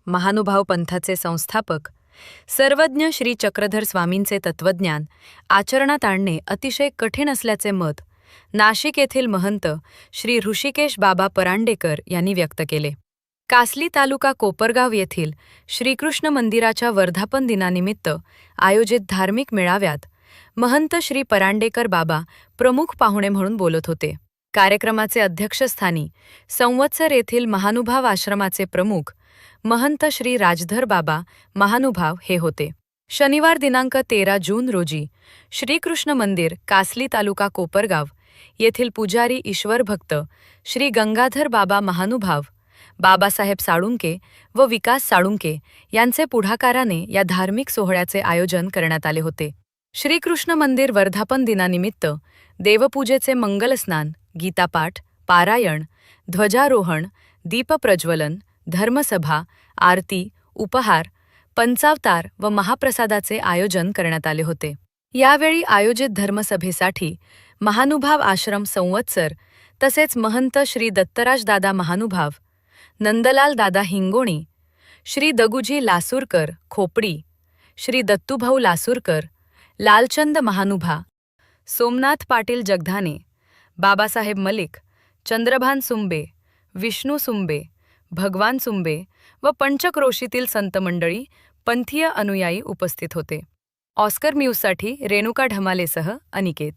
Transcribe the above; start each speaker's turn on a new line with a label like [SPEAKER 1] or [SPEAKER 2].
[SPEAKER 1] महानुभाव पंथाचे संस्थापक, सर्वज्ञ श्री चक्रधर स्वामींचे तत्वज्ञान आचरणात आणणे अतिशय कठीण असल्याचे मत नाशिक येथील महंत श्री ऋषिकेश बाबा परांडेकर यांनी व्यक्त केले. कासली तालुका कोपरगाव येथील श्रीकृष्ण मंदिराच्या वर्धापन दिनानिमित्त आयोजित धार्मिक मेळाव्यात महंत श्री परांडेकर बाबा प्रमुख पाहुणे म्हणून बोलत होते. कार्यक्रमाचे अध्यक्षस्थानी संवत्सर येथील महानुभाव आश्रमाचे प्रमुख महंत श्री राजधर बाबा महानुभाव हे होते. शनिवार दिनांक 13 जून रोजी श्रीकृष्ण मंदिर कासली तालुका कोपरगाव येथील पुजारी ईश्वरभक्त श्री गंगाधर बाबा महानुभाव, बाबासाहेब साळुंके व विकास साळुंके यांचे पुढाकाराने या धार्मिक सोहळ्याचे आयोजन करण्यात आले होते. श्रीकृष्ण मंदिर वर्धापन दिनानिमित्त देवपूजेचे मंगलस्नान, गीतापाठ, पारायण, ध्वजारोहण, दीपप्रज्वलन, धर्मसभा, आरती, उपहार, पंचावतार व महाप्रसादाचे आयोजन करण्यात आले होते. यावेळी आयोजित धर्मसभेसाठी महानुभाव आश्रम संवत्सर तसेच महंत श्री दत्तराज दादा महानुभाव, नंदलाल दादा हिंगोणी, श्री दगुजी लासूरकर खोपडी, श्री दत्तूभाऊ लासूरकर, लालचंद महानुभा, सोमनाथ पाटील जगधाने, बाबासाहेब मलिक, चंद्रभान सुंबे, विष्णू सुंबे, भगवान सुंबे व पंचक्रोशीतील संत मंडळी, पंथीय अनुयायी उपस्थित होते. ऑस्कर न्यूजसाठी रेणुका ढमालेसह अनिकेत.